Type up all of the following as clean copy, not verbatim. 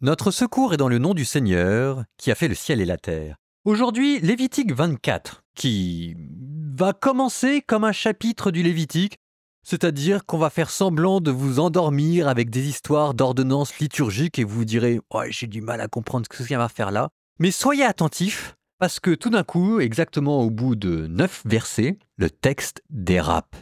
Notre secours est dans le nom du Seigneur, qui a fait le ciel et la terre. Aujourd'hui, Lévitique 24, qui va commencer comme un chapitre du Lévitique, c'est-à-dire qu'on va faire semblant de vous endormir avec des histoires d'ordonnances liturgiques et vous vous direz « Ouais, j'ai du mal à comprendre ce qu'il va faire là ». Mais soyez attentifs, parce que tout d'un coup, exactement au bout de 9 versets, le texte dérape.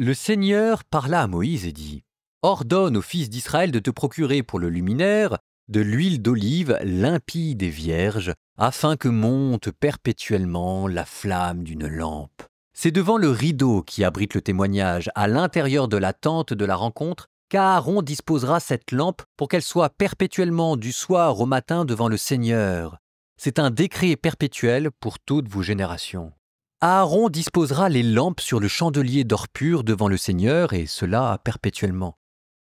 Le Seigneur parla à Moïse et dit « Ordonne aux fils d'Israël de te procurer pour le luminaire de l'huile d'olive limpide et vierge, afin que monte perpétuellement la flamme d'une lampe. C'est devant le rideau qui abrite le témoignage, à l'intérieur de la tente de la rencontre, qu'Aaron disposera cette lampe pour qu'elle soit perpétuellement du soir au matin devant le Seigneur. C'est un décret perpétuel pour toutes vos générations. Aaron disposera les lampes sur le chandelier d'or pur devant le Seigneur, et cela perpétuellement.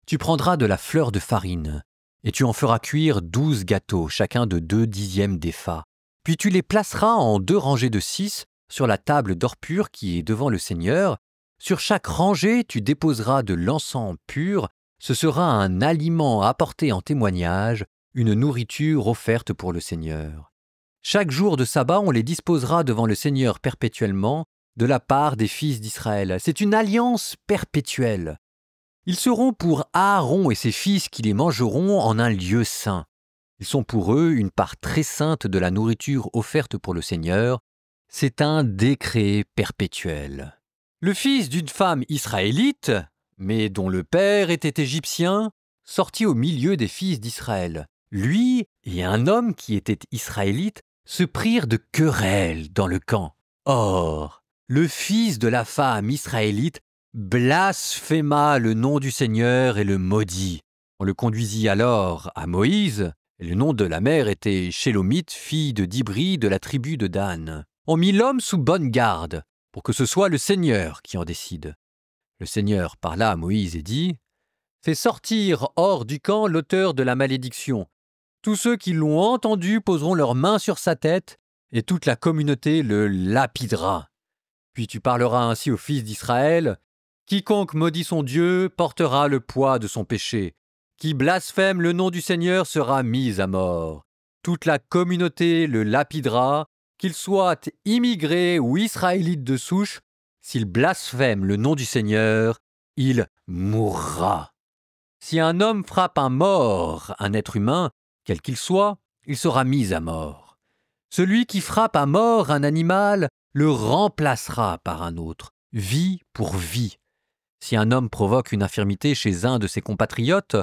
Tu prendras de la fleur de farine, et tu en feras cuire 12 gâteaux, chacun de 2 dixièmes d'épha. Puis tu les placeras en 2 rangées de 6 sur la table d'or pur qui est devant le Seigneur. Sur chaque rangée, tu déposeras de l'encens pur. Ce sera un aliment apporté en témoignage, une nourriture offerte pour le Seigneur. Chaque jour de sabbat, on les disposera devant le Seigneur perpétuellement, de la part des fils d'Israël. C'est une alliance perpétuelle. Ils seront pour Aaron et ses fils qui les mangeront en un lieu saint. Ils sont pour eux une part très sainte de la nourriture offerte pour le Seigneur. C'est un décret perpétuel. Le fils d'une femme israélite, mais dont le père était égyptien, sortit au milieu des fils d'Israël. Lui et un homme qui était israélite se prirent de querelle dans le camp. Or, le fils de la femme israélite blasphéma le nom du Seigneur et le maudit. On le conduisit alors à Moïse, et le nom de la mère était Shélomith, fille de Dibri de la tribu de Dan. On mit l'homme sous bonne garde, pour que ce soit le Seigneur qui en décide. Le Seigneur parla à Moïse et dit « Fais sortir hors du camp l'auteur de la malédiction. Tous ceux qui l'ont entendu poseront leurs mains sur sa tête, et toute la communauté le lapidera. Puis tu parleras ainsi aux fils d'Israël. Quiconque maudit son Dieu portera le poids de son péché. Qui blasphème le nom du Seigneur sera mis à mort. Toute la communauté le lapidera, qu'il soit immigré ou israélite de souche. S'il blasphème le nom du Seigneur, il mourra. Si un homme frappe un mort, un être humain, quel qu'il soit, il sera mis à mort. Celui qui frappe à mort un animal le remplacera par un autre, vie pour vie. Si un homme provoque une infirmité chez un de ses compatriotes,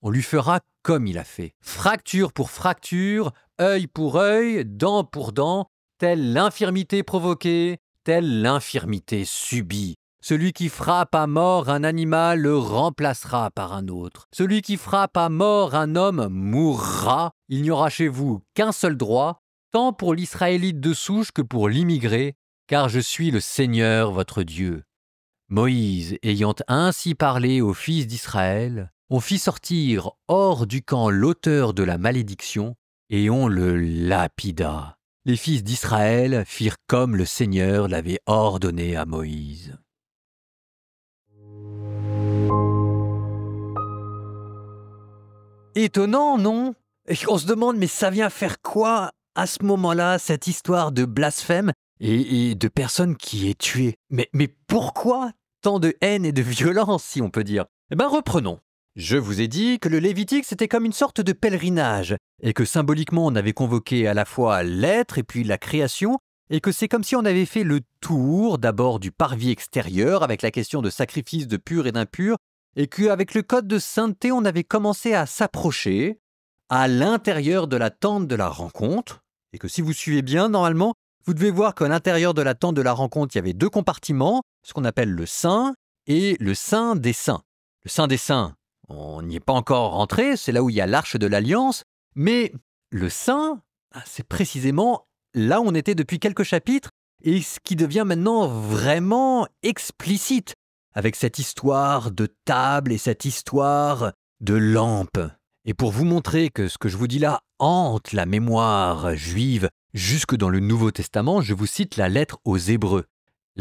on lui fera comme il a fait. Fracture pour fracture, œil pour œil, dent pour dent, telle l'infirmité provoquée, telle l'infirmité subie. Celui qui frappe à mort un animal le remplacera par un autre. Celui qui frappe à mort un homme mourra. Il n'y aura chez vous qu'un seul droit, tant pour l'Israélite de souche que pour l'immigré, car je suis le Seigneur votre Dieu. » Moïse, ayant ainsi parlé aux fils d'Israël, on fit sortir hors du camp l'auteur de la malédiction, et on le lapida. Les fils d'Israël firent comme le Seigneur l'avait ordonné à Moïse. Étonnant, non? On se demande, mais ça vient faire quoi à ce moment-là, cette histoire de blasphème et de personnes qui est tuée? Mais pourquoi tant de haine et de violence, si on peut dire? Eh bien, reprenons. Je vous ai dit que le Lévitique, c'était comme une sorte de pèlerinage, et que symboliquement, on avait convoqué à la fois l'être et puis la création, et que c'est comme si on avait fait le tour d'abord du parvis extérieur avec la question de sacrifice de pur et d'impur, et qu'avec le code de sainteté, on avait commencé à s'approcher à l'intérieur de la tente de la rencontre, et que si vous suivez bien, normalement, vous devez voir qu'à l'intérieur de la tente de la rencontre, il y avait 2 compartiments, ce qu'on appelle le Saint et le Saint des Saints. Le Saint des Saints, on n'y est pas encore rentré, c'est là où il y a l'Arche de l'Alliance, mais le Saint, c'est précisément là où on était depuis quelques chapitres, et ce qui devient maintenant vraiment explicite, avec cette histoire de table et cette histoire de lampe. Et pour vous montrer que ce que je vous dis là hante la mémoire juive jusque dans le Nouveau Testament, je vous cite la lettre aux Hébreux.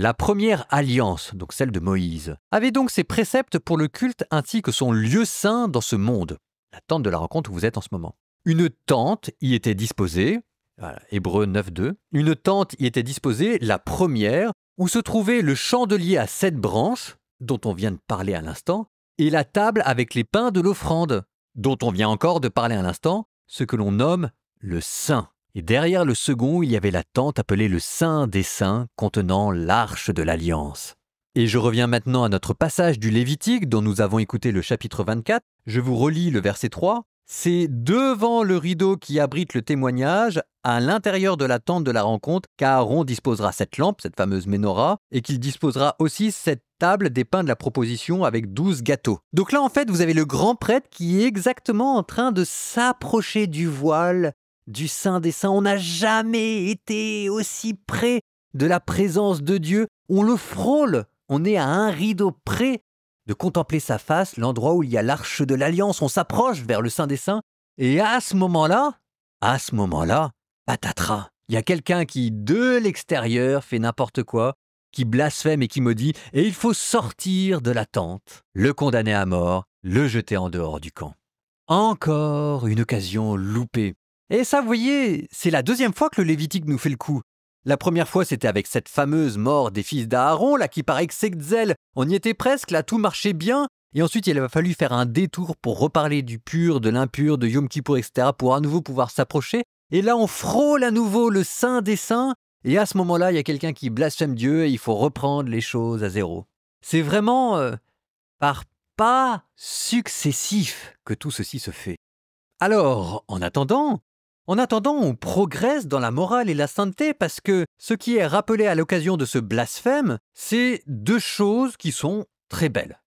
La première alliance, donc celle de Moïse, avait donc ses préceptes pour le culte ainsi que son lieu saint dans ce monde, la tente de la rencontre où vous êtes en ce moment. Une tente y était disposée, voilà, Hébreux 9.2, une tente y était disposée, la première, où se trouvait le chandelier à 7 branches, dont on vient de parler à l'instant, et la table avec les pains de l'offrande, dont on vient encore de parler à l'instant, ce que l'on nomme le saint. Et derrière le second, il y avait la tente appelée le Saint des Saints, contenant l'arche de l'Alliance. Et je reviens maintenant à notre passage du Lévitique, dont nous avons écouté le chapitre 24. Je vous relis le verset 3. C'est devant le rideau qui abrite le témoignage, à l'intérieur de la tente de la rencontre, qu'Aaron disposera cette lampe, cette fameuse menorah, et qu'il disposera aussi cette table des pains de la proposition avec 12 gâteaux. Donc là, en fait, vous avez le grand prêtre qui est exactement en train de s'approcher du voile du Saint des Saints. On n'a jamais été aussi près de la présence de Dieu. On le frôle. On est à un rideau près de contempler sa face, l'endroit où il y a l'arche de l'Alliance. On s'approche vers le Saint des Saints. Et à ce moment-là, patatras, il y a quelqu'un qui, de l'extérieur, fait n'importe quoi, qui blasphème et qui maudit, et il faut sortir de la tente, le condamner à mort, le jeter en dehors du camp. Encore une occasion loupée. Et ça, vous voyez, c'est la deuxième fois que le Lévitique nous fait le coup. La première fois, c'était avec cette fameuse mort des fils d'Aaron, là, qui paraît que c'est que zèle. On y était presque, là, tout marchait bien. Et ensuite, il a fallu faire un détour pour reparler du pur, de l'impur, de Yom Kippour, etc., pour à nouveau pouvoir s'approcher. Et là, on frôle à nouveau le Saint des Saints. Et à ce moment-là, il y a quelqu'un qui blasphème Dieu et il faut reprendre les choses à zéro. C'est vraiment par pas successifs que tout ceci se fait. Alors, en attendant, on progresse dans la morale et la sainteté parce que ce qui est rappelé à l'occasion de ce blasphème, c'est 2 choses qui sont très belles.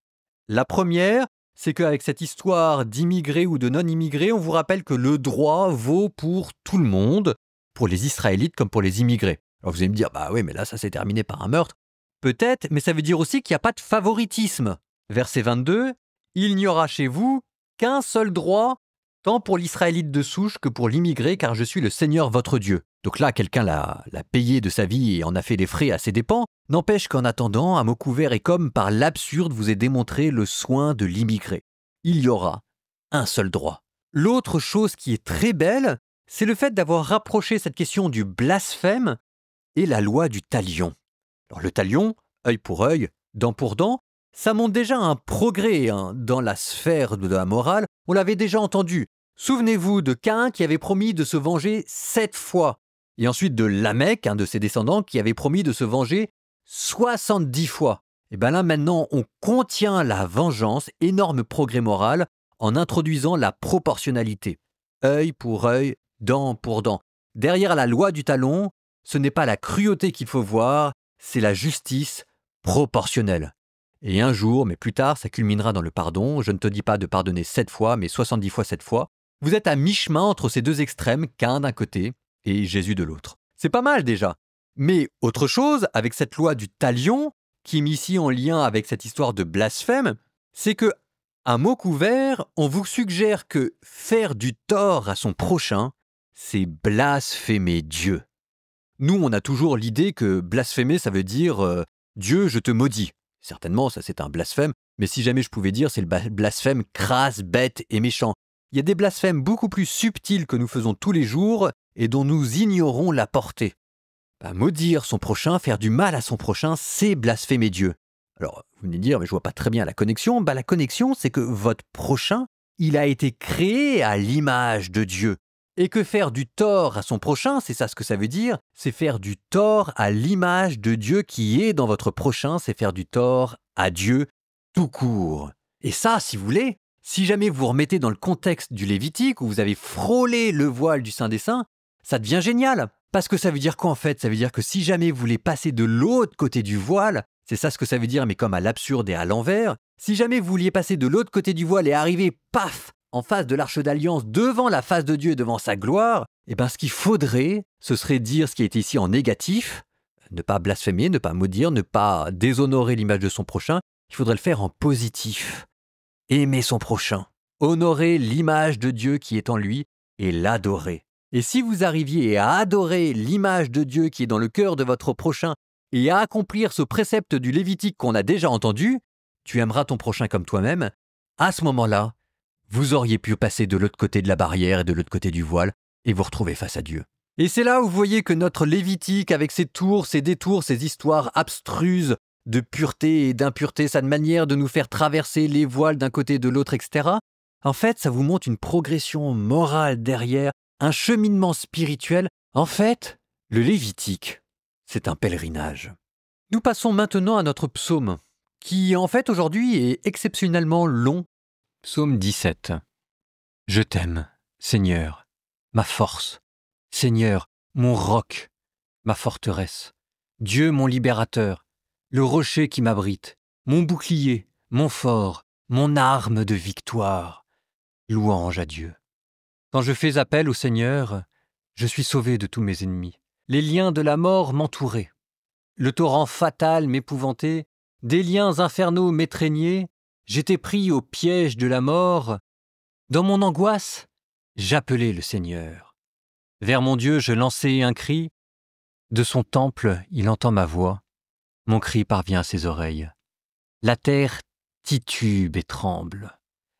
La première, c'est qu'avec cette histoire d'immigrés ou de non-immigrés, on vous rappelle que le droit vaut pour tout le monde, pour les Israélites comme pour les immigrés. Alors vous allez me dire, bah oui, mais là ça s'est terminé par un meurtre. Peut-être, mais ça veut dire aussi qu'il n'y a pas de favoritisme. Verset 22, « Il n'y aura chez vous qu'un seul droit, tant pour l'Israélite de souche que pour l'immigré, car je suis le Seigneur votre Dieu. » Donc là, quelqu'un l'a payé de sa vie et en a fait les frais à ses dépens. N'empêche qu'en attendant, à mot couvert et comme par l'absurde vous est démontré le soin de l'immigré. Il y aura un seul droit. L'autre chose qui est très belle, c'est le fait d'avoir rapproché cette question du blasphème et la loi du talion. Alors le talion, œil pour œil, dent pour dent, ça montre déjà un progrès dans la sphère de la morale. On l'avait déjà entendu. Souvenez-vous de Caïn qui avait promis de se venger 7 fois. Et ensuite de Lamech, un de ses descendants, qui avait promis de se venger 70 fois. Et bien là maintenant, on contient la vengeance, énorme progrès moral, en introduisant la proportionnalité. Œil pour œil, dent pour dent. Derrière la loi du talon, ce n'est pas la cruauté qu'il faut voir, c'est la justice proportionnelle. Et un jour, mais plus tard, ça culminera dans le pardon. Je ne te dis pas de pardonner 7 fois, mais 70 fois 7 fois. Vous êtes à mi-chemin entre ces 2 extrêmes, Caïn d'un côté et Jésus de l'autre. C'est pas mal déjà. Mais autre chose, avec cette loi du talion, qui est mise ici en lien avec cette histoire de blasphème, c'est que, à mot couvert, on vous suggère que faire du tort à son prochain, c'est blasphémer Dieu. Nous, on a toujours l'idée que blasphémer, ça veut dire Dieu, je te maudis. Certainement, ça c'est un blasphème, mais si jamais je pouvais dire, c'est le blasphème crasse, bête et méchant. Il y a des blasphèmes beaucoup plus subtils que nous faisons tous les jours et dont nous ignorons la portée. Maudire son prochain, faire du mal à son prochain, c'est blasphémer Dieu. Alors, vous venez dire, mais je vois pas très bien la connexion. La connexion, c'est que votre prochain, il a été créé à l'image de Dieu. Et que faire du tort à son prochain, c'est ça ce que ça veut dire, c'est faire du tort à l'image de Dieu qui est dans votre prochain, c'est faire du tort à Dieu tout court. Et ça, si vous voulez, si jamais vous remettez dans le contexte du Lévitique, où vous avez frôlé le voile du Saint des Saints, ça devient génial. Parce que ça veut dire quoi en fait? Ça veut dire que si jamais vous voulez passer de l'autre côté du voile, c'est ça ce que ça veut dire, mais comme à l'absurde et à l'envers, si jamais vous vouliez passer de l'autre côté du voile et arriver, paf, en face de l'Arche d'Alliance, devant la face de Dieu et devant sa gloire, ce qu'il faudrait, ce serait dire ce qui est ici en négatif, ne pas blasphémer, ne pas maudire, ne pas déshonorer l'image de son prochain, il faudrait le faire en positif. Aimer son prochain, honorer l'image de Dieu qui est en lui et l'adorer. Et si vous arriviez à adorer l'image de Dieu qui est dans le cœur de votre prochain et à accomplir ce précepte du Lévitique qu'on a déjà entendu, tu aimeras ton prochain comme toi-même, à ce moment-là, vous auriez pu passer de l'autre côté de la barrière et de l'autre côté du voile et vous retrouver face à Dieu. Et c'est là où vous voyez que notre Lévitique, avec ses tours, ses détours, ses histoires abstruses de pureté et d'impureté, sa manière de nous faire traverser les voiles d'un côté et de l'autre, etc., en fait, ça vous montre une progression morale derrière, un cheminement spirituel. En fait, le Lévitique, c'est un pèlerinage. Nous passons maintenant à notre psaume, qui en fait aujourd'hui est exceptionnellement long. Psaume 17. Je t'aime, Seigneur, ma force. Seigneur, mon roc, ma forteresse. Dieu mon libérateur, le rocher qui m'abrite, mon bouclier, mon fort, mon arme de victoire. Louange à Dieu. Quand je fais appel au Seigneur, je suis sauvé de tous mes ennemis. Les liens de la mort m'entouraient. Le torrent fatal m'épouvantait, des liens infernaux m'étreignaient, j'étais pris au piège de la mort. Dans mon angoisse, j'appelais le Seigneur. Vers mon Dieu, je lançai un cri. De son temple, il entend ma voix. Mon cri parvient à ses oreilles. La terre titube et tremble.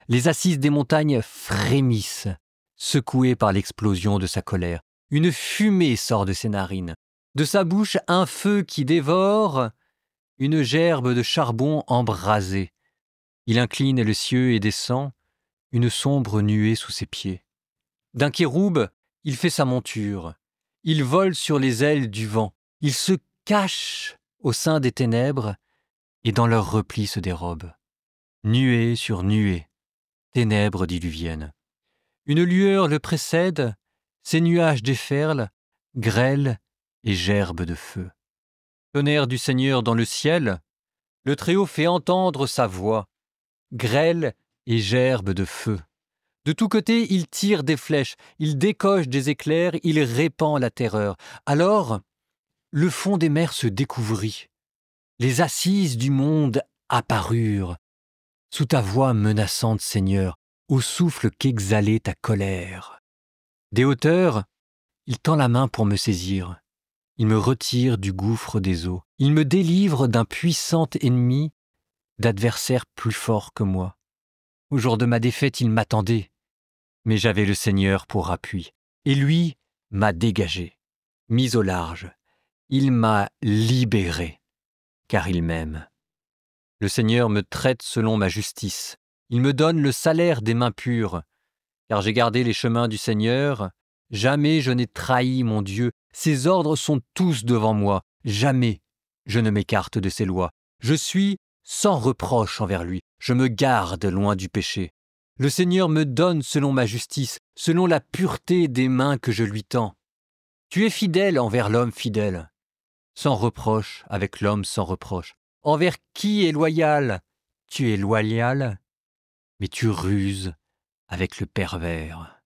Les assises des montagnes frémissent, secouées par l'explosion de sa colère. Une fumée sort de ses narines. De sa bouche, un feu qui dévore, une gerbe de charbon embrasé. Il incline le cieux et descend, une sombre nuée sous ses pieds. D'un kéroub, il fait sa monture. Il vole sur les ailes du vent. Il se cache au sein des ténèbres et dans leurs replis se dérobe. Nuée sur nuée, ténèbres diluviennes. Une lueur le précède, ses nuages déferlent, grêle et gerbes de feu. Tonnerre du Seigneur dans le ciel, le Très-Haut fait entendre sa voix, grêle et gerbes de feu. De tous côtés, il tire des flèches, il décoche des éclairs, il répand la terreur. Alors, le fond des mers se découvrit. Les assises du monde apparurent. Sous ta voix menaçante, Seigneur, au souffle qu'exhalait ta colère. Des hauteurs, il tend la main pour me saisir. Il me retire du gouffre des eaux. Il me délivre d'un puissant ennemi, d'adversaires plus forts que moi. Au jour de ma défaite, il m'attendait. Mais j'avais le Seigneur pour appui. Et lui m'a dégagé, mis au large. Il m'a libéré, car il m'aime. Le Seigneur me traite selon ma justice. Il me donne le salaire des mains pures. Car j'ai gardé les chemins du Seigneur. Jamais je n'ai trahi mon Dieu. Ses ordres sont tous devant moi. Jamais je ne m'écarte de ses lois. Je suis sans reproche envers lui. Je me garde loin du péché. Le Seigneur me donne selon ma justice, selon la pureté des mains que je lui tends. Tu es fidèle envers l'homme fidèle, sans reproche avec l'homme sans reproche. Envers qui est loyal? Tu es loyal, mais tu ruses avec le pervers.